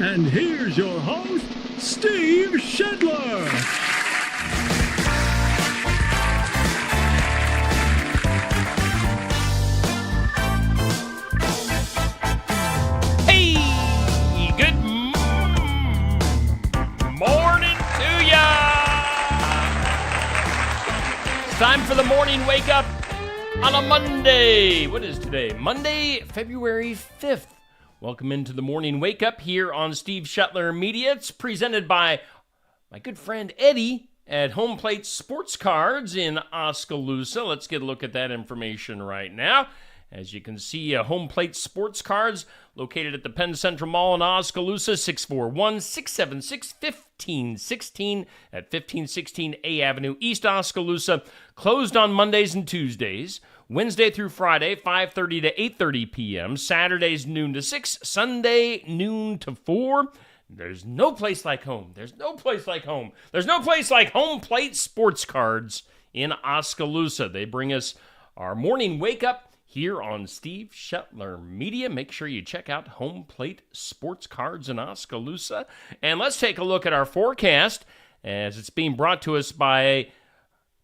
And here's your host, Steve Shedler. Hey, good morning to ya. It's time for the morning wake up on a Monday. What is today? Monday, February 5th. Welcome into the morning wake up here on Steve Shedler Media. It's presented by my good friend Eddie at Home Plate Sports Cards in Oskaloosa. Let's get a look at that information right now. As you can see, Home Plate Sports Cards located at the Penn Central Mall in Oskaloosa, 641-676-1516 at 1516 A Avenue, East Oskaloosa. Closed on Mondays and Tuesdays. Wednesday through Friday, 5:30 to 8:30 p.m. Saturdays, noon to 6. Sunday, noon to 4. There's no place like home. There's no place like home. There's no place like Home Plate Sports Cards in Oskaloosa. They bring us our morning wake up here on Steve Shedler Media. Make sure you check out Home Plate Sports Cards in Oskaloosa. And let's take a look at our forecast as it's being brought to us by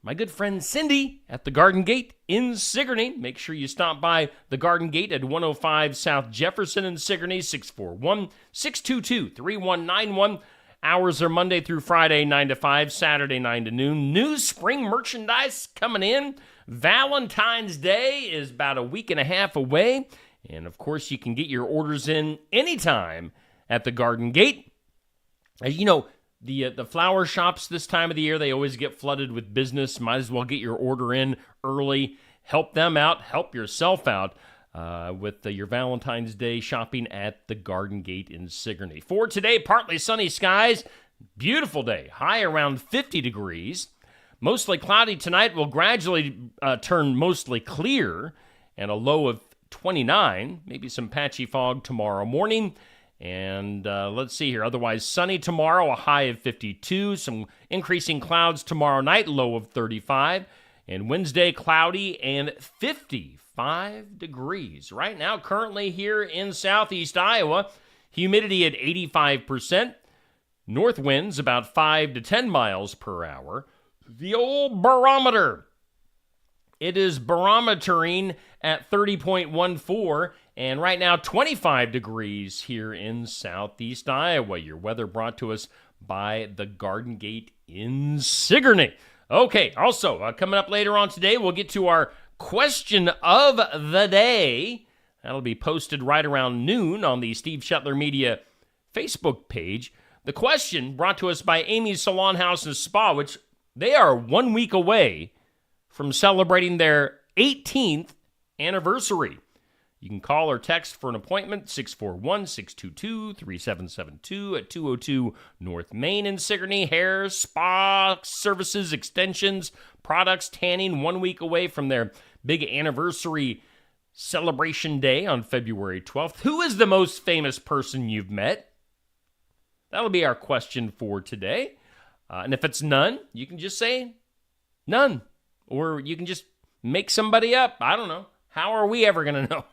my good friend Cindy at the Garden Gate in Sigourney. Make sure you stop by the Garden Gate at 105 South Jefferson in Sigourney, 641-622-3191. Hours are Monday through Friday, 9 to 5, Saturday, 9 to noon. New spring merchandise coming in. Valentine's Day is about a week and a half away. And, of course, you can get your orders in anytime at the Garden Gate. As you know, the flower shops this time of the year, they always get flooded with business. Might as well get your order in early. Help them out. Help yourself out with your Valentine's Day shopping at the Garden Gate in Sigourney. For today, partly sunny skies. Beautiful day. High around 50 degrees. Mostly cloudy tonight will gradually turn mostly clear and a low of 29. Maybe some patchy fog tomorrow morning. And let's see here. Otherwise, sunny tomorrow, a high of 52. Some increasing clouds tomorrow night, low of 35. And Wednesday, cloudy and 55 degrees. Right now, currently here in southeast Iowa, humidity at 85%. North winds about 5 to 10 miles per hour. The old barometer. It is barometering at 30.14. And right now, 25 degrees here in southeast Iowa. Your weather brought to us by the Garden Gate in Sigourney. Okay, also, coming up later on today, we'll get to our question of the day. That'll be posted right around noon on the Steve Shedler Media Facebook page. The question brought to us by Amy's Salon House and Spa, which they are 1 week away from celebrating their 18th anniversary. You can call or text for an appointment, 641-622-3772 at 202 North Main in Sigourney. Hair, spa, services, extensions, products, tanning, 1 week away from their big anniversary celebration day on February 12th. Who is the most famous person you've met? That'll be our question for today. And if it's none, you can just say none. Or you can just make somebody up. I don't know. How are we ever going to know?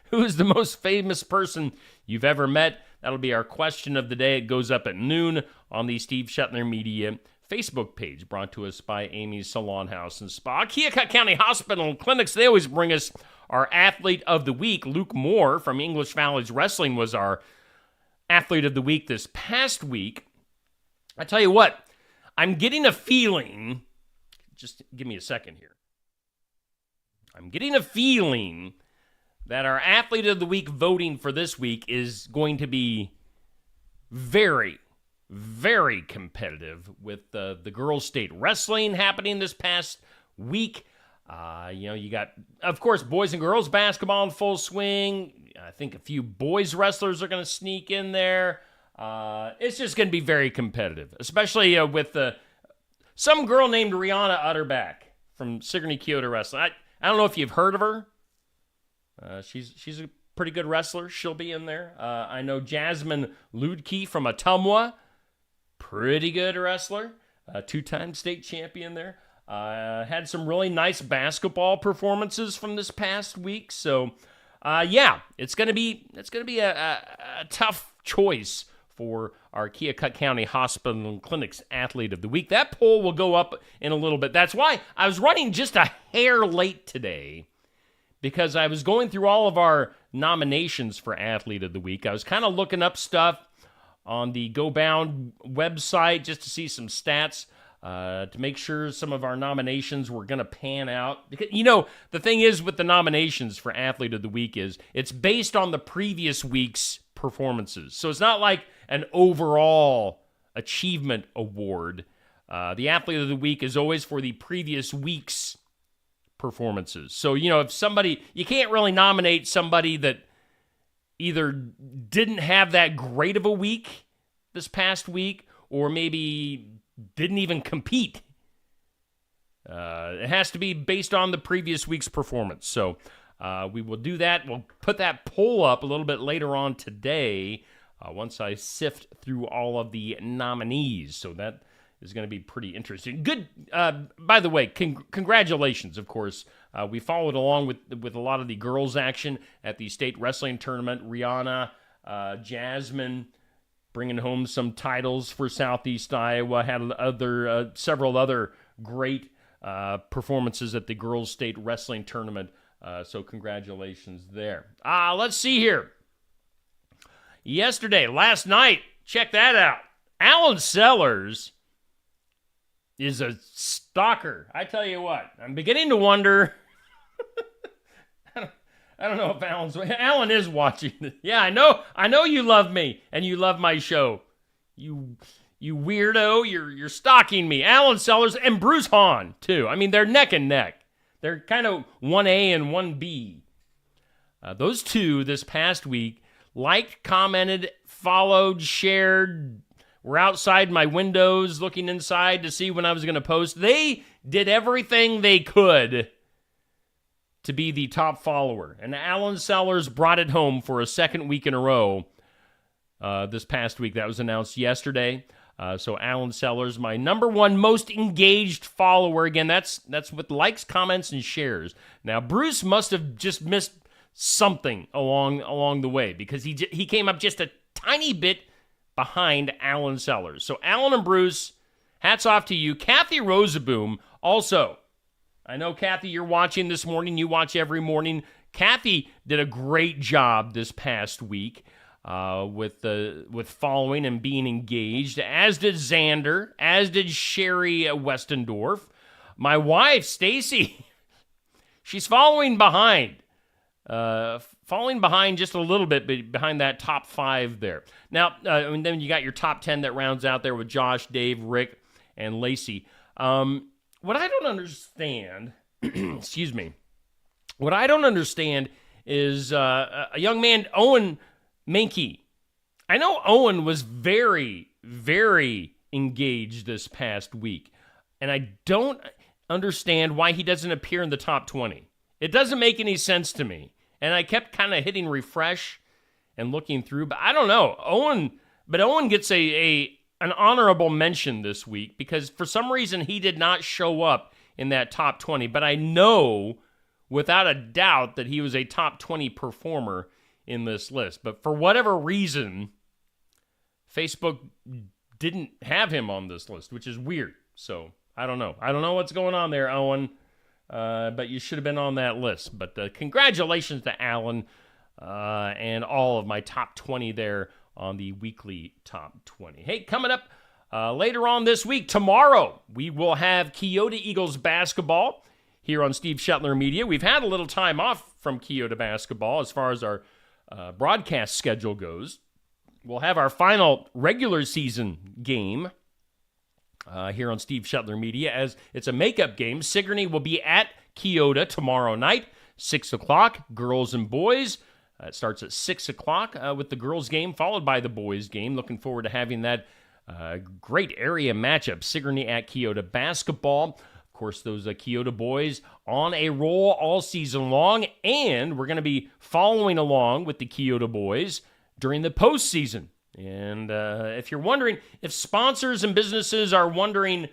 Who is the most famous person you've ever met? That'll be our question of the day. It goes up at noon on the Steve Shedler Media Facebook page, brought to us by Amy's Salon House and Spa. Keokuk County Hospital and Clinics, they always bring us our Athlete of the Week. Luke Moore from English Valley Wrestling was our Athlete of the Week this past week. I tell you what, I'm getting a feeling, just give me a second here. I'm getting a feeling that our Athlete of the Week voting for this week is going to be very, very competitive with the girls' state wrestling happening this past week. You got, of course, boys and girls basketball in full swing. I think a few boys wrestlers are going to sneak in there. It's just going to be very competitive, especially with some girl named Rihanna Utterback from Sigourney Kyoto Wrestling. I don't know if you've heard of her. She's a pretty good wrestler. She'll be in there. I know Jasmine Ludke from Ottumwa, pretty good wrestler, two-time state champion there. Had some really nice basketball performances from this past week. So, it's gonna be a tough choice for our Keokuk County Hospital and Clinic's Athlete of the Week. That poll will go up in a little bit. That's why I was running just a hair late today, because I was going through all of our nominations for Athlete of the Week. I was kind of looking up stuff on the Go Bound website just to see some stats, to make sure some of our nominations were going to pan out. Because, the thing is with the nominations for Athlete of the Week is it's based on the previous week's performances. So it's not like an overall achievement award. The Athlete of the Week is always for the previous week's performances. So, if somebody, you can't really nominate somebody that either didn't have that great of a week this past week or maybe didn't even compete. It has to be based on the previous week's performance. So we will do that. We'll put that poll up a little bit later on today once I sift through all of the nominees. So that is going to be pretty interesting. Good. By the way, congratulations, of course. We followed along with a lot of the girls' action at the state wrestling tournament. Rihanna, Jasmine, bringing home some titles for Southeast Iowa. Had several other great performances at the girls' state wrestling tournament. So congratulations there. Let's see here. Last night, check that out. Alan Sellers is a stalker. I tell you what, I'm beginning to wonder. I don't know if Alan is watching this. Yeah, I know you love me and you love my show. You weirdo, you're stalking me. Alan Sellers and Bruce Hahn too. I mean, they're neck and neck. They're kind of 1A and 1B. Those two this past week liked, commented, followed, shared, were outside my windows looking inside to see when I was going to post. They did everything they could to be the top follower. And Alan Sellers brought it home for a second week in a row this past week. That was announced yesterday. So Alan Sellers, my number one most engaged follower. Again, that's with likes, comments, and shares. Now, Bruce must have just missed something along the way because he came up just a tiny bit behind Alan Sellers. So Alan and Bruce, hats off to you. Kathy Rosaboom, also. I know, Kathy, you're watching this morning. You watch every morning. Kathy did a great job this past week with following and being engaged, as did Xander, as did Sherry Westendorf. My wife, Stacy, she's following behind. Just a little bit behind that top 5 there. Now, and then you got your top 10 that rounds out there with Josh, Dave, Rick, and Lacey. What I don't understand, excuse me, what I don't understand is a young man, Owen Menke. I know Owen was very, very engaged this past week, and I don't understand why he doesn't appear in the top 20. It doesn't make any sense to me. And I kept kind of hitting refresh and looking through, but I don't know. Owen gets an honorable mention this week because for some reason he did not show up in that top 20. But I know without a doubt that he was a top 20 performer in this list. But for whatever reason, Facebook didn't have him on this list, which is weird. So I don't know. I don't know what's going on there, Owen. But you should have been on that list. But congratulations to Alan and all of my top 20 there on the weekly top 20. Hey, coming up later on this week, tomorrow, we will have Keota Eagles basketball here on Steve Shetler Media. We've had a little time off from Keota basketball as far as our broadcast schedule goes. We'll have our final regular season game here on Steve Shetler Media, as it's a makeup game. Sigourney will be at Keota tomorrow night, 6 o'clock, girls and boys. It starts at 6 o'clock with the girls' game, followed by the boys' game. Looking forward to having that great area matchup, Sigourney at Keota basketball. Of course, those Keota boys on a roll all season long, and we're going to be following along with the Keota boys during the postseason. And if you're wondering, if sponsors and businesses are wondering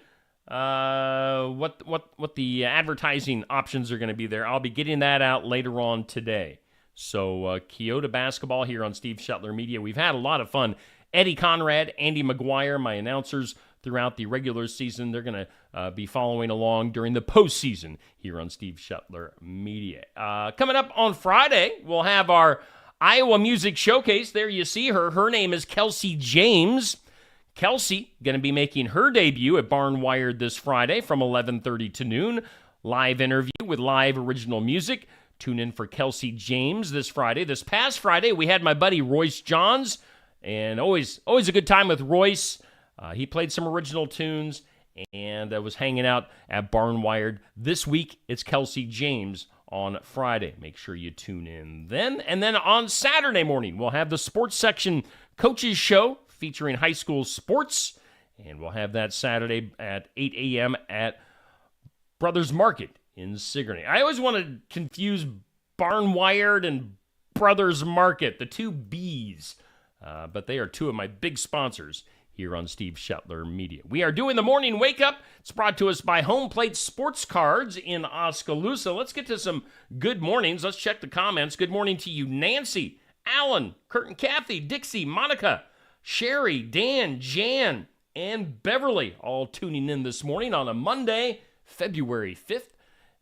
what the advertising options are going to be there, I'll be getting that out later on today. So Keota basketball here on Steve Shetler Media. We've had a lot of fun Eddie Conrad, Andy McGuire, my announcers throughout the regular season. They're going to be following along during the postseason here on Steve Shetler Media. Coming up on Friday, we'll have our Iowa Music Showcase. There you see her. Her name is Kelsey James. Kelsey going to be making her debut at Barnwired this Friday from 11:30 to noon. Live interview with live original music. Tune in for Kelsey James this Friday. This past Friday, we had my buddy Royce Johns, and always a good time with Royce. He played some original tunes, and was hanging out at Barnwired. This week, it's Kelsey James on Friday. Make sure you tune in then. And then on Saturday morning, we'll have the sports section coaches show featuring high school sports, and we'll have that Saturday at 8 a.m. at Brothers Market in Sigourney. I always want to confuse Barnwired and Brothers Market, the two B's, but they are two of my big sponsors here on Steve Shetler Media. We are doing the morning wake up. It's brought to us by Home Plate Sports Cards in Oskaloosa. Let's get to some good mornings. Let's check the comments. Good morning to you, Nancy, Alan, Kurt and Kathy, Dixie, Monica, Sherry, Dan, Jan, and Beverly, all tuning in this morning on a Monday, February 5th.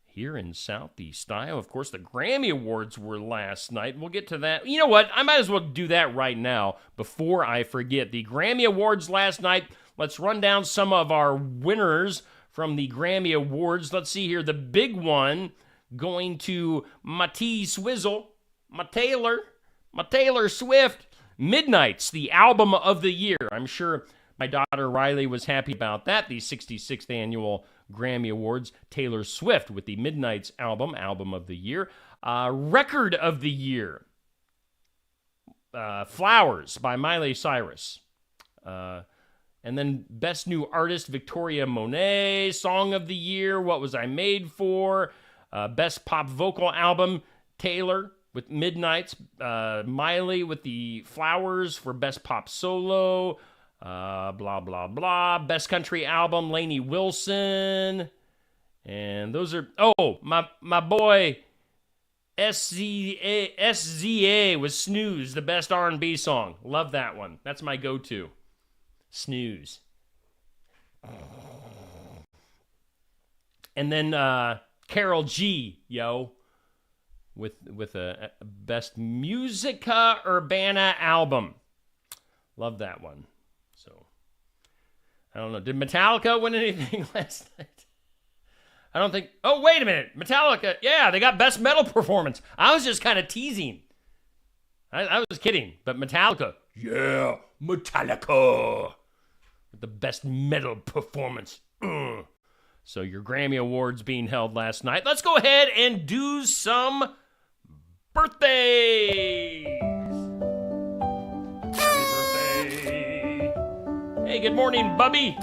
Here in Southeast Iowa. Of course, the Grammy Awards were last night. We'll get to that. You know what? I might as well do that right now before I forget. The Grammy Awards last night. Let's run down some of our winners from the Grammy Awards. Let's see here. The big one going to my T-Swizzle, my Taylor Swift. Midnights, the album of the year. I'm sure my daughter Riley was happy about that. The 66th annual Grammy Awards. Taylor Swift with the Midnights album of the year. Record of the year. Flowers by Miley Cyrus. And then Best New Artist, Victoria Monet. Song of the year, What Was I Made For? Best Pop Vocal Album, Taylor with Midnights. Miley with the Flowers for Best Pop Solo. Blah, blah, blah. Best Country Album, Lainey Wilson. And those are, my boy SZA with Snooze, the best R&B song. Love that one. That's my go-to. Snooze. And then Carol G, with a Best Musica Urbana Album. Love that one. So, I don't know. Did Metallica win anything last night? I don't think. Oh, wait a minute. Metallica. Yeah, they got Best Metal Performance. I was just kind of teasing. I was kidding. But Metallica. Yeah, Metallica. With the Best Metal Performance. So, your Grammy Awards being held last night. Let's go ahead and do some birthdays. Hey, good morning, Bubby.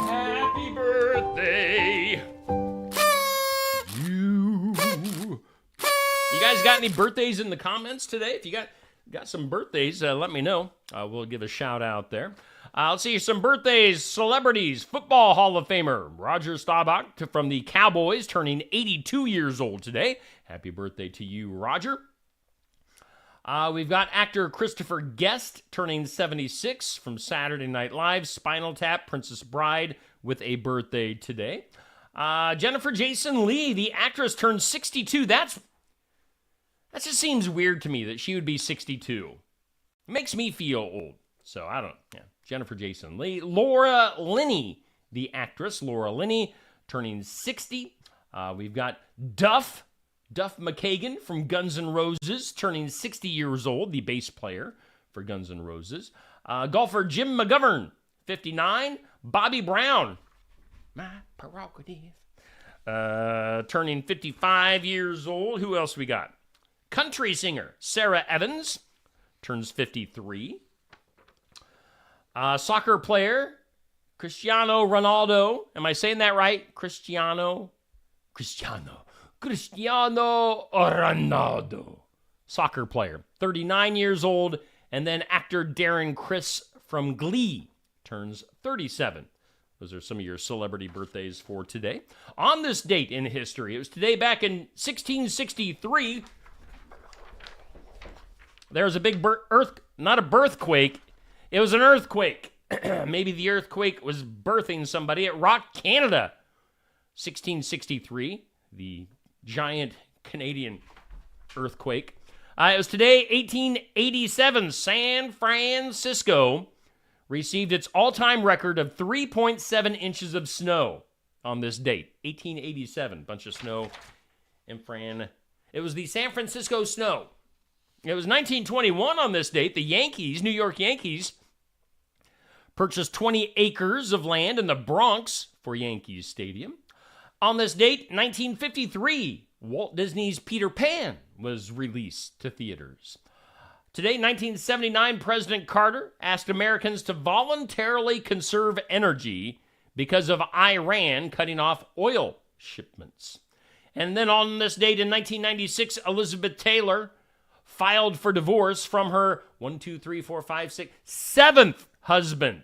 Happy birthday. You guys got any birthdays in the comments today? If you got some birthdays, let me know. We'll give a shout out there. Let's see some birthdays. Celebrities. Football Hall of Famer Roger Staubach from the Cowboys, turning 82 years old today. Happy birthday to you, Roger. We've got actor Christopher Guest turning 76 from Saturday Night Live. Spinal Tap, Princess Bride with a birthday today. Jennifer Jason Leigh, the actress, turned 62. That just seems weird to me that she would be 62. It makes me feel old. So I don't know. Yeah. Jennifer Jason Leigh. Laura Linney, the actress. Laura Linney turning 60. We've got Duff McKagan from Guns N' Roses, turning 60 years old, the bass player for Guns N' Roses. Golfer Jim McGovern, 59. Bobby Brown, my prerogative, turning 55 years old. Who else we got? Country singer Sarah Evans turns 53. Soccer player Cristiano Ronaldo. Am I saying that right? Cristiano Ronaldo. Soccer player, 39 years old. And then actor Darren Criss from Glee turns 37. Those are some of your celebrity birthdays for today. On this date in history, it was today back in 1663, There was a big not a birthquake. It was an earthquake. Maybe the earthquake was birthing somebody. It rocked Canada. 1663, the giant Canadian earthquake. It was today, 1887. San Francisco received its all-time record of 3.7 inches of snow on this date. 1887, bunch of snow in Fran. It was the San Francisco snow. It was 1921 on this date. The Yankees, New York Yankees, purchased 20 acres of land in the Bronx for Yankees Stadium. On this date, 1953, Walt Disney's Peter Pan was released to theaters. Today, 1979, President Carter asked Americans to voluntarily conserve energy because of Iran cutting off oil shipments. And then on this date in 1996, Elizabeth Taylor filed for divorce from her 7th husband.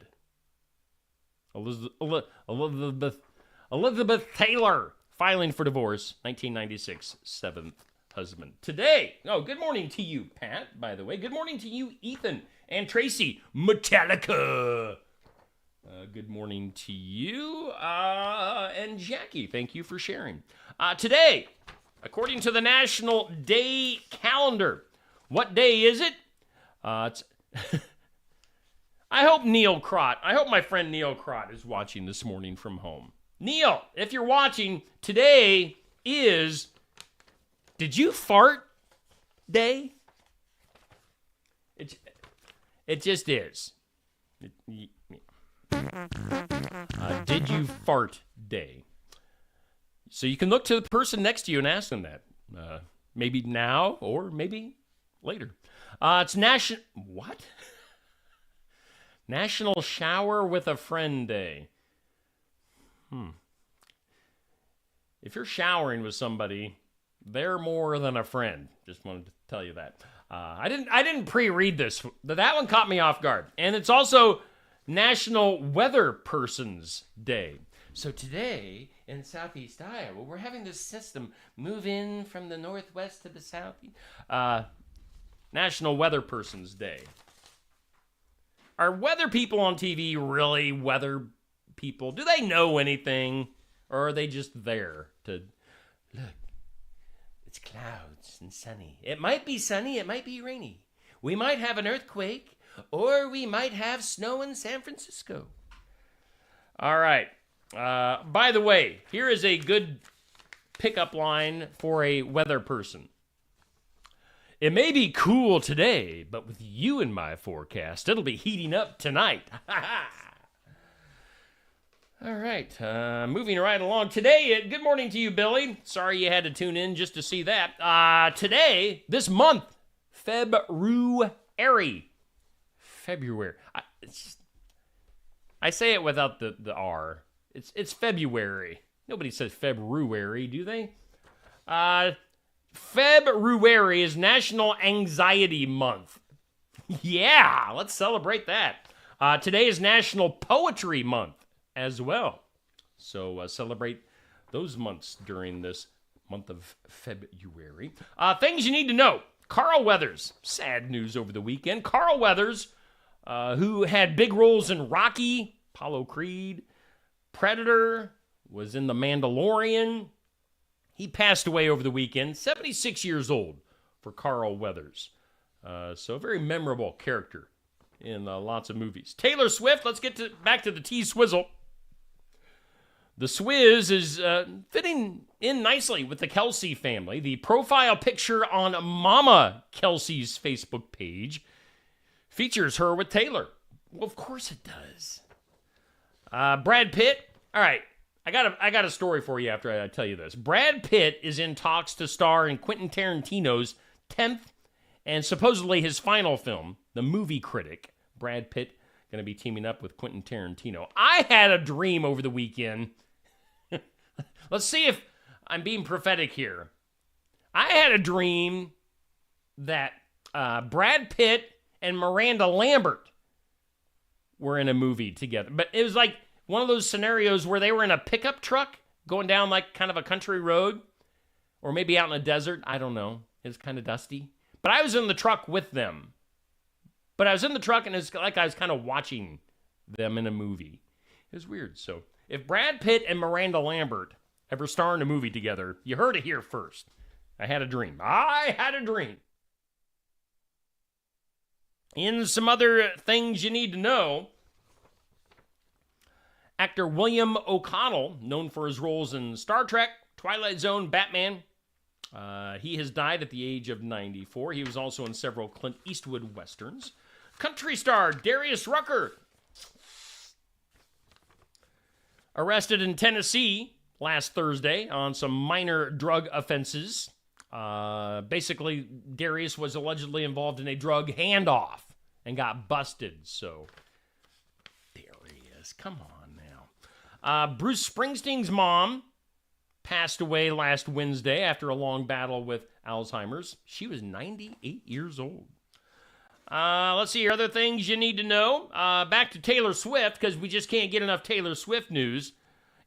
Elizabeth Taylor filing for divorce, 1996, 7th husband. Today, good morning to you, Pat, by the way. Good morning to you, Ethan and Tracy, Metallica. Good morning to you, and Jackie. Thank you for sharing. Today, according to the National Day Calendar, what day is it? It's I hope my friend Neil Crott is watching this morning from home. Neil, if you're watching, today is Did You Fart Day? It just is. Did You Fart Day? So you can look to the person next to you and ask them that. Maybe now or maybe later. It's National Shower with a Friend Day. If you're showering with somebody, they're more than a friend. Just wanted to tell you that. I didn't pre-read this. That one caught me off guard. And it's also National Weather Person's Day. So today in Southeast Iowa, we're having this system move in from the northwest to the southeast. National Weather Person's Day. Are weather people on TV really weather people? Do they know anything? Or are they just there to look? It's clouds and sunny. It might be sunny, it might be rainy. We might have an earthquake, or we might have snow in San Francisco. All right. By the way, here is a good pickup line for a weather person. It may be cool today, but with you in my forecast, it'll be heating up tonight. All right, moving right along. Today, good morning to you, Billy. Sorry you had to tune in just to see that. Today, this month, February. I say it without the R. It's February. Nobody says February, do they? February is National Anxiety Month. Yeah, let's celebrate that. Today is National Poetry Month as well. So celebrate those months during this month of February. Things you need to know. Carl Weathers, sad news over the weekend. Carl Weathers, who had big roles in Rocky, Apollo Creed, Predator, was in The Mandalorian. He passed away over the weekend, 76 years old for Carl Weathers. So a very memorable character in lots of movies. Taylor Swift, let's get back to the T-Swizzle. The Swizz is fitting in nicely with the Kelce family. The profile picture on Mama Kelce's Facebook page features her with Taylor. Well, of course it does. Brad Pitt. All right, I got a story for you after I tell you this. Brad Pitt is in talks to star in Quentin Tarantino's 10th and supposedly his final film, The Movie Critic. Brad Pitt going to be teaming up with Quentin Tarantino. I had a dream over the weekend. Let's see if I'm being prophetic here. I had a dream that Brad Pitt and Miranda Lambert were in a movie together. But it was like one of those scenarios where they were in a pickup truck going down like kind of a country road or maybe out in a desert. I don't know. It was kind of dusty. But I was in the truck with them. But I was in the truck, and it's like I was kind of watching them in a movie. It was weird. So if Brad Pitt and Miranda Lambert ever star in a movie together, you heard it here first. I had a dream. I had a dream. In some other things you need to know, actor William O'Connell, known for his roles in Star Trek, Twilight Zone, Batman, he has died at the age of 94. He was also in several Clint Eastwood westerns. Country star Darius Rucker, arrested in Tennessee last Thursday on some minor drug offenses. Basically, Darius was allegedly involved in a drug handoff and got busted. So, Darius, come on now. Bruce Springsteen's mom passed away last Wednesday after a long battle with Alzheimer's. She was 98 years old. Let's see here. Other things you need to know. Back to Taylor Swift, because we just can't get enough Taylor Swift news.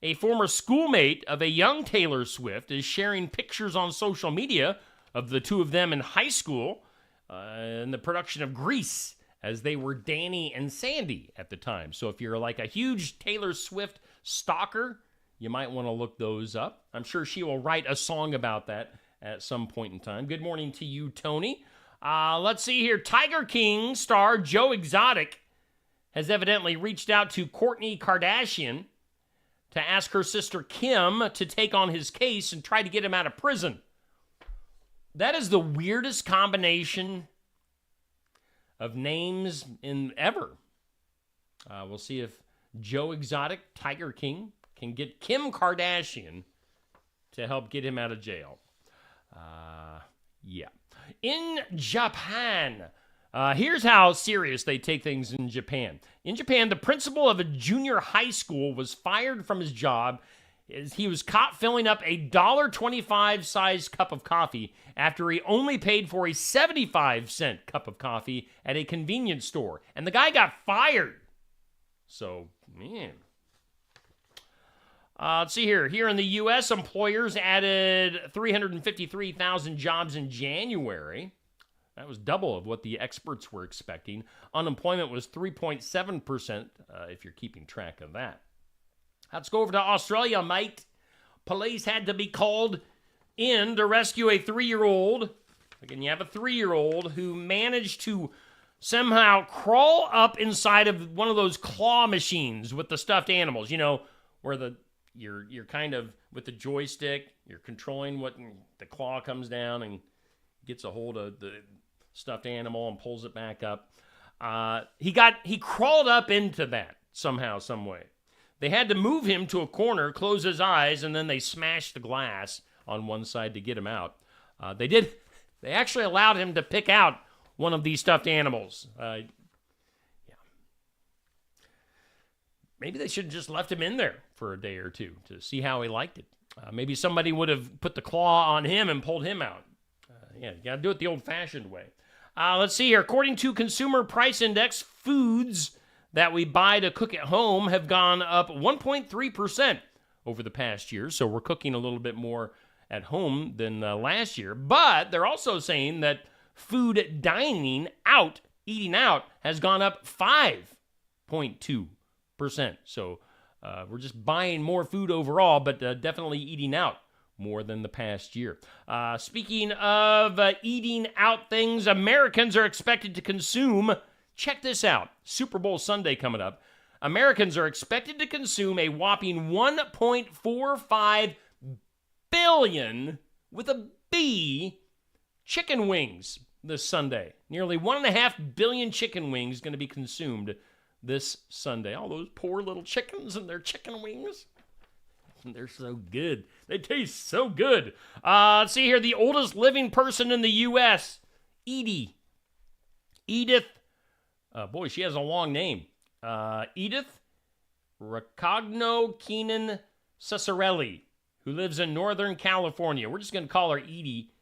A former schoolmate of a young Taylor Swift is sharing pictures on social media of the two of them in high school in the production of Grease, as they were Danny and Sandy at the time. So if you're like a huge Taylor Swift stalker, you might want to look those up. I'm sure she will write a song about that at some point in time. Good morning to you, Tony. Let's see here. Tiger King star Joe Exotic has evidently reached out to Kourtney Kardashian to ask her sister Kim to take on his case and try to get him out of prison. That is the weirdest combination of names in ever. We'll see if Joe Exotic, Tiger King, can get Kim Kardashian to help get him out of jail. Yeah. In Japan, here's how serious they take things in Japan. In Japan, the principal of a junior high school was fired from his job as he was caught filling up a $1.25 size cup of coffee after he only paid for a 75-cent cup of coffee at a convenience store. And the guy got fired. So, man. Let's see here. Here in the U.S., employers added 353,000 jobs in January. That was double of what the experts were expecting. Unemployment was 3.7%, if you're keeping track of that. Let's go over to Australia, mate. Police had to be called in to rescue a 3-year-old. Again, you have a 3-year-old who managed to somehow crawl up inside of one of those claw machines with the stuffed animals. You know, where you're kind of with the joystick, you're controlling what the claw comes down and gets a hold of the stuffed animal and pulls it back up. He crawled up into that somehow, some way. They had to move him to a corner, close his eyes, and then they smashed the glass on one side to get him out. They actually allowed him to pick out one of these stuffed animals. Yeah. Maybe they should have just left him in there for a day or two to see how he liked it. Maybe somebody would have put the claw on him and pulled him out. Yeah, you got to do it the old-fashioned way. Let's see here. According to Consumer Price Index, foods that we buy to cook at home have gone up 1.3% over the past year. So we're cooking a little bit more at home than last year. But they're also saying that food dining out, eating out, has gone up 5.2%. So we're just buying more food overall, but definitely eating out more than the past year. Speaking of eating out things, Americans are expected to consume, check this out, Super Bowl Sunday coming up. Americans are expected to consume a whopping 1.45 billion, with a B, chicken wings this Sunday. Nearly 1.5 billion chicken wings going to be consumed this Sunday. All those poor little chickens and their chicken wings. They're so good. They taste so good. Let's see here. The oldest living person in the U.S., Edith. Boy, she has a long name. Edith Ricagno Keenan Cesarelli, who lives in Northern California. We're just going to call her Edie.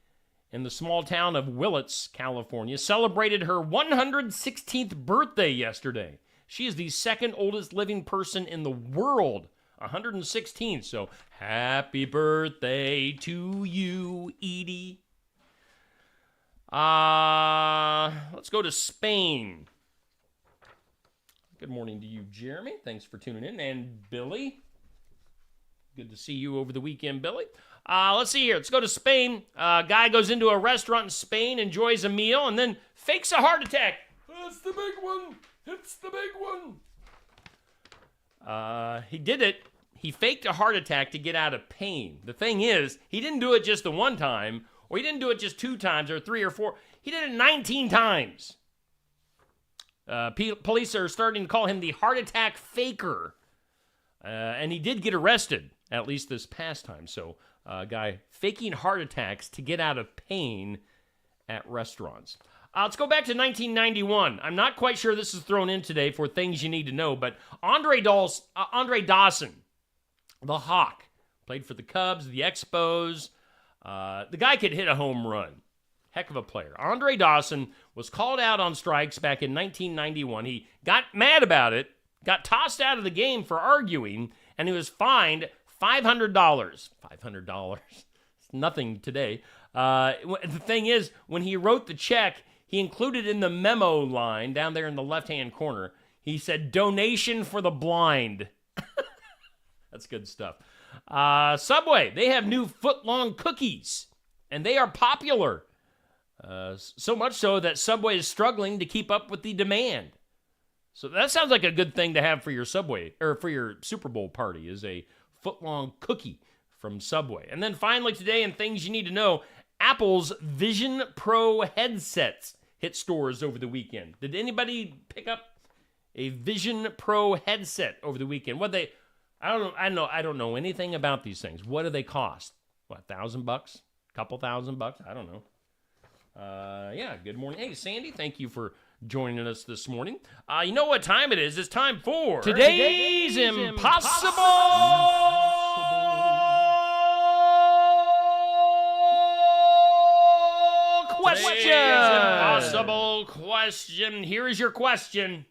In the small town of Willits, California, celebrated her 116th birthday yesterday. She is the second oldest living person in the world. 116. So happy birthday to you, Edie. Let's go to Spain. Good morning to you, Jeremy. Thanks for tuning in. And Billy. Good to see you over the weekend, Billy. Let's see here. Let's go to Spain. Guy goes into a restaurant in Spain, enjoys a meal, and then fakes a heart attack. That's the big one. It's the big one. He did it. He faked a heart attack to get out of pain. The thing is, he didn't do it just the one time, or he didn't do it just 2 times, or 3 or 4. He did it 19 times. Police are starting to call him the heart attack faker. And he did get arrested, at least this past time. So, guy faking heart attacks to get out of pain at restaurants. Let's go back to 1991. I'm not quite sure this is thrown in today for things you need to know, but Andre Dawson, the Hawk, played for the Cubs, the Expos. The guy could hit a home run. Heck of a player. Andre Dawson was called out on strikes back in 1991. He got mad about it, got tossed out of the game for arguing, and he was fined $500. $500. It's nothing today. The thing is, when he wrote the check, he included in the memo line down there in the left-hand corner, he said, "Donation for the blind." That's good stuff. Subway, they have new foot-long cookies, and they are popular. So much so that Subway is struggling to keep up with the demand. So that sounds like a good thing to have for your Subway, or for your Super Bowl party, is a foot-long cookie from Subway. And then finally today, in things you need to know, Apple's Vision Pro headsets hit stores over the weekend. Did anybody pick up a Vision Pro headset over the weekend? I don't know anything about these things. What do they cost? What, $1,000? Couple $1,000? I don't know. Yeah, good morning. Hey, Sandy, thank you for joining us this morning. You know what time it is? It's time for today's Impossible Question. Impossible question. Here is your question.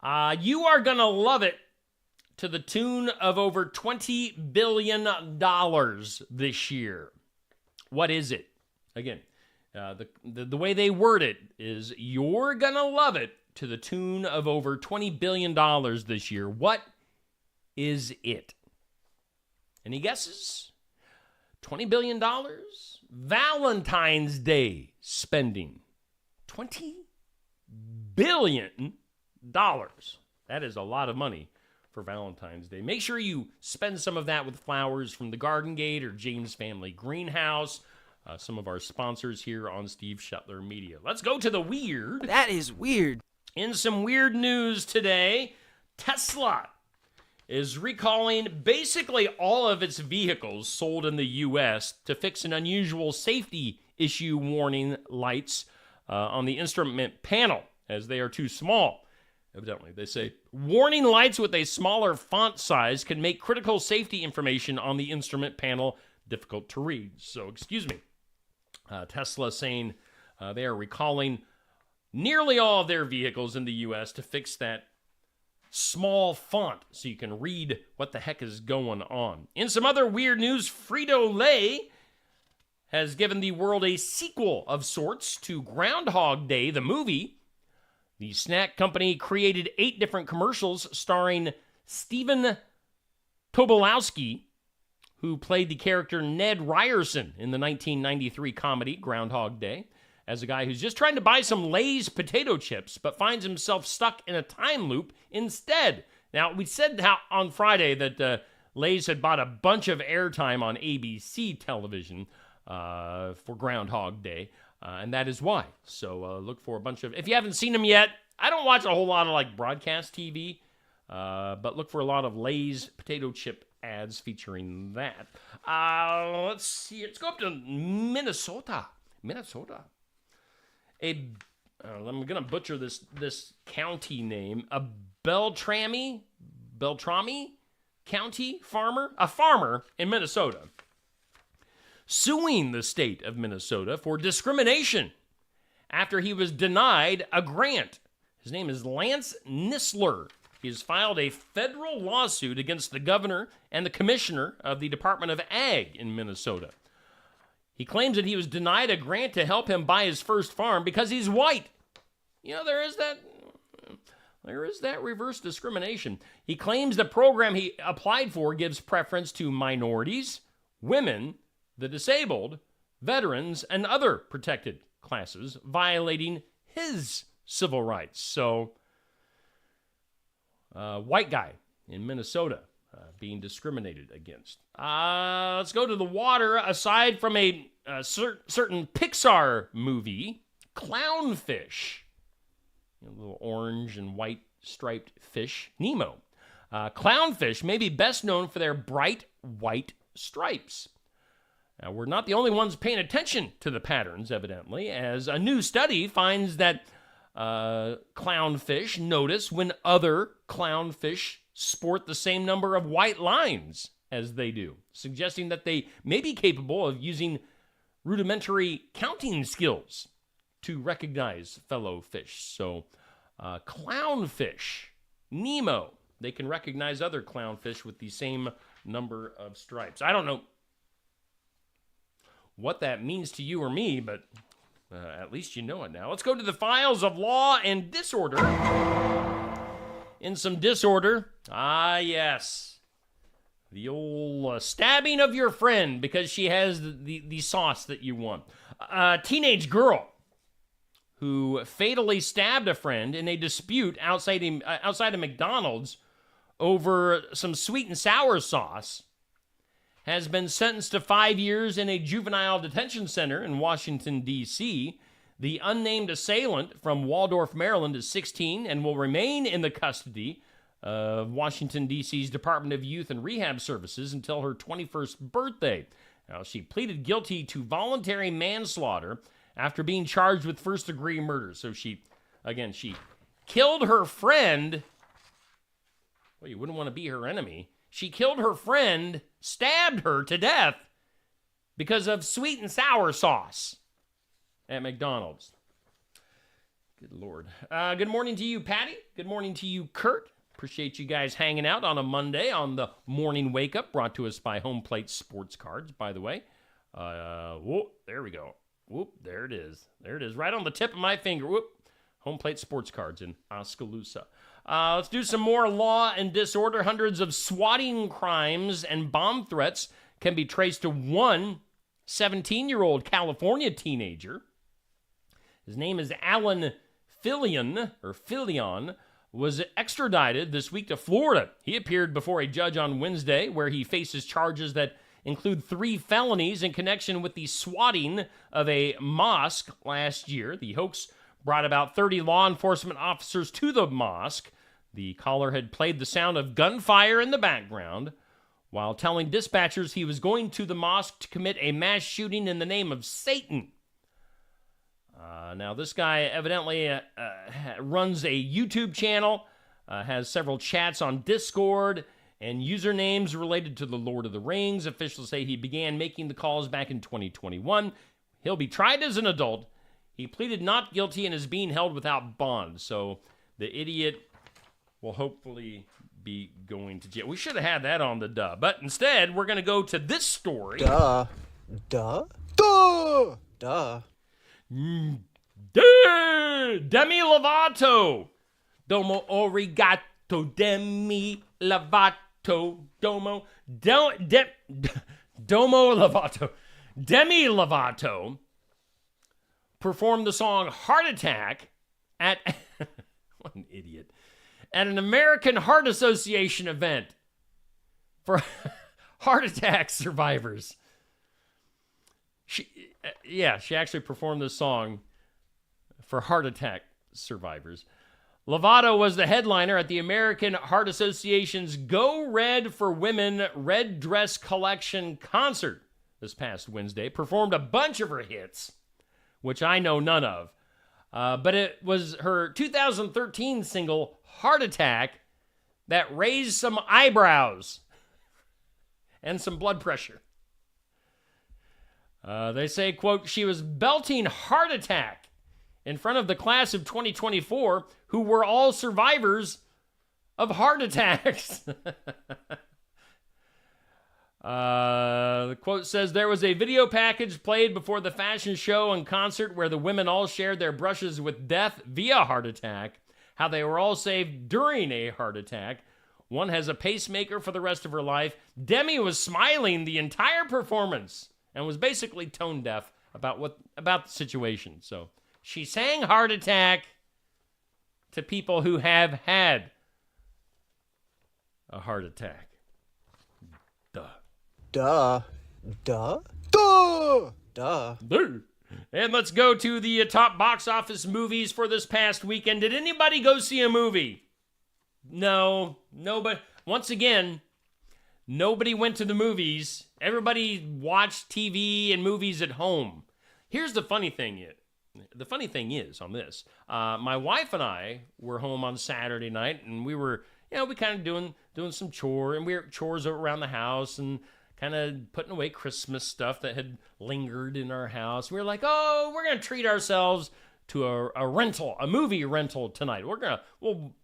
You are going to love it to the tune of over $20 billion this year. What is it? Again, the way they word it is you're going to love it to the tune of over $20 billion this year. What is it? Any guesses? $20 billion? Valentine's Day spending. $20 billion. That is a lot of money for Valentine's Day. Make sure you spend some of that with flowers from the Garden Gate or James Family Greenhouse. Some of our sponsors here on Steve Shetler Media. Let's go to the weird. That is weird. In some weird news today, Tesla is recalling basically all of its vehicles sold in the U.S. to fix an unusual safety issue warning lights on the instrument panel, as they are too small. Evidently, they say warning lights with a smaller font size can make critical safety information on the instrument panel difficult to read. So, excuse me. Tesla saying they are recalling nearly all of their vehicles in the U.S. to fix that small font so you can read what the heck is going on. In some other weird news, Frito-Lay has given the world a sequel of sorts to Groundhog Day, the movie. The snack company created 8 different commercials starring Stephen Tobolowsky, who played the character Ned Ryerson in the 1993 comedy Groundhog Day, as a guy who's just trying to buy some Lay's potato chips, but finds himself stuck in a time loop instead. Now, we said on Friday that Lay's had bought a bunch of airtime on ABC television for Groundhog Day, and that is why. So look for a bunch of... If you haven't seen them yet, I don't watch a whole lot of like broadcast TV, but look for a lot of Lay's potato chip ads featuring that. Let's see. Let's go up to Minnesota. I'm going to butcher this county name. A Beltrami County farmer? A farmer in Minnesota suing the state of Minnesota for discrimination after he was denied a grant. His name is Lance Nisler. He has filed a federal lawsuit against the governor and the commissioner of the Department of Ag in Minnesota. He claims that he was denied a grant to help him buy his first farm because he's white. You know, there is that reverse discrimination. He claims the program he applied for gives preference to minorities, women, the disabled, veterans, and other protected classes, violating his civil rights. So, white guy in Minnesota being discriminated against. Let's go to the water. Aside from a certain Pixar movie, Clownfish, a little orange and white striped fish, Nemo. Clownfish may be best known for their bright white stripes. Now, we're not the only ones paying attention to the patterns, evidently, as a new study finds that clownfish notice when other clownfish sport the same number of white lines as they do, suggesting that they may be capable of using rudimentary counting skills to recognize fellow fish. So, clownfish, Nemo, they can recognize other clownfish with the same number of stripes. I don't know what that means to you or me, but at least you know it now. Let's go to the files of law and disorder. In some disorder, yes, the old stabbing of your friend because she has the sauce that you want. A teenage girl who fatally stabbed a friend in a dispute outside of McDonald's over some sweet and sour sauce has been sentenced to 5 years in a juvenile detention center in Washington, D.C. The unnamed assailant from Waldorf, Maryland is 16 and will remain in the custody of Washington, D.C.'s Department of Youth and Rehab Services until her 21st birthday. Now, she pleaded guilty to voluntary manslaughter after being charged with first-degree murder. So she killed her friend. Well, you wouldn't want to be her enemy. She killed her friend, stabbed her to death because of sweet and sour sauce at McDonald's. Good Lord. Good morning to you, Patty. Good morning to you, Kurt. Appreciate you guys hanging out on a Monday on the Morning Wake Up, brought to us by Home Plate Sports Cards, by the way. Whoop, there we go. Whoop, there it is. There it is, right on the tip of my finger. Whoop. Home Plate Sports Cards in Oskaloosa. Let's do some more law and disorder. Hundreds of swatting crimes and bomb threats can be traced to one 17-year-old California teenager. His name is Alan Fillion, was extradited this week to Florida. He appeared before a judge on Wednesday where he faces charges that include 3 felonies in connection with the swatting of a mosque last year. The hoax brought about 30 law enforcement officers to the mosque. The caller had played the sound of gunfire in the background while telling dispatchers he was going to the mosque to commit a mass shooting in the name of Satan. Now, this guy evidently runs a YouTube channel, has several chats on Discord, and usernames related to the Lord of the Rings. Officials say he began making the calls back in 2021. He'll be tried as an adult. He pleaded not guilty and is being held without bond. So the idiot will hopefully be going to jail. We should have had that on the duh. But instead, we're going to go to this story. Duh. Demi Lovato. Domo arigato. Demi Lovato. Domo Lovato. Demi Lovato performed the song Heart Attack at what an idiot, at an American Heart Association event for heart attack survivors. She actually performed this song for heart attack survivors. Lovato was the headliner at the American Heart Association's Go Red for Women Red Dress Collection concert this past Wednesday. Performed a bunch of her hits, which I know none of. But it was her 2013 single, Heart Attack, that raised some eyebrows and some blood pressure. They say, quote, she was belting Heart Attack in front of the class of 2024, who were all survivors of heart attacks. The quote says, there was a video package played before the fashion show and concert where the women all shared their brushes with death via heart attack, how they were all saved during a heart attack. One has a pacemaker for the rest of her life. Demi was smiling the entire performance and was basically tone deaf about the situation. So she sang heart attack to people who have had a heart attack. Duh. Duh. Duh. Duh. Duh. And let's go to the top box office movies for this past weekend. Did anybody go see a movie? No. Nobody. Once again, nobody went to the movies. Everybody watched TV and movies at home. Here's the funny thing. The funny thing is on this, my wife and I were home on Saturday night, and we were, we kind of doing some chores around the house and kind of putting away Christmas stuff that had lingered in our house. We were like, oh, we're going to treat ourselves to a movie rental tonight. We'll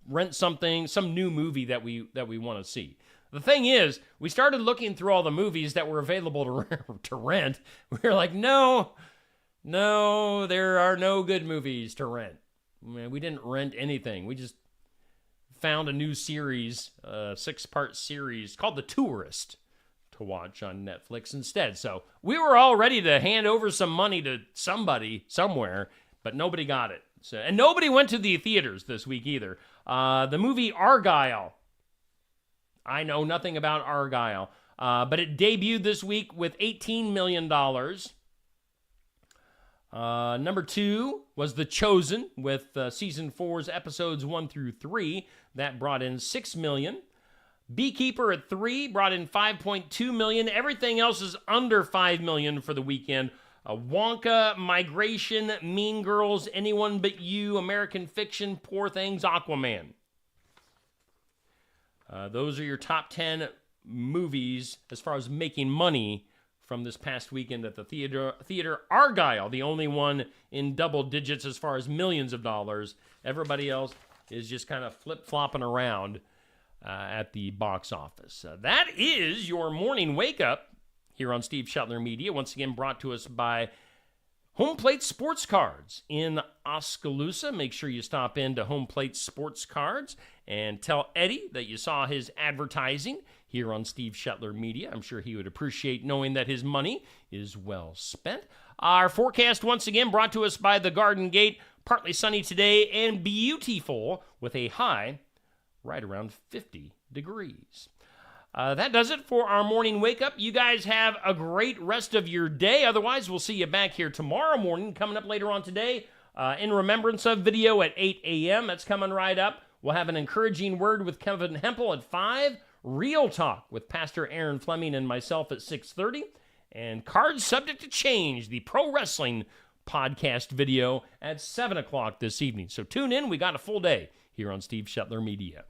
rent something, some new movie that we want to see. The thing is, we started looking through all the movies that were available to rent. We were like, no, there are no good movies to rent. Man, we didn't rent anything. We just found a new series, a 6-part series called The Tourist, to watch on Netflix instead. So we were all ready to hand over some money to somebody somewhere, but nobody got it. And nobody went to the theaters this week either. The movie Argylle. I know nothing about Argylle, but it debuted this week with $18 million. Number 2 was The Chosen with season 4's episodes 1 through 3. That brought in $6 million. Beekeeper at 3 brought in $5.2 million. Everything else is under $5 million for the weekend. Wonka, Migration, Mean Girls, Anyone But You, American Fiction, Poor Things, Aquaman. Those are your top 10 movies as far as making money from this past weekend at the theater. Argylle, the only one in double digits as far as millions of dollars. Everybody else is just kind of flip-flopping around at the box office. That is your morning wake-up here on Steve Shetler Media, once again brought to us by Home Plate Sports Cards in Oskaloosa. Make sure you stop into Home Plate Sports Cards and tell Eddie that you saw his advertising here on Steve Shetler Media. I'm sure he would appreciate knowing that his money is well spent. Our forecast, once again, brought to us by the Garden Gate. Partly sunny today and beautiful with a high right around 50 degrees. That does it for our morning wake-up. You guys have a great rest of your day. Otherwise, we'll see you back here tomorrow morning. Coming up later on today, in remembrance of video at 8 a.m. That's coming right up. We'll have an encouraging word with Kevin Hempel at 5. Real Talk with Pastor Aaron Fleming and myself at 6:30. And Cards Subject to Change, the pro wrestling podcast video at 7 o'clock this evening. So tune in. We got a full day here on Steve Shetler Media.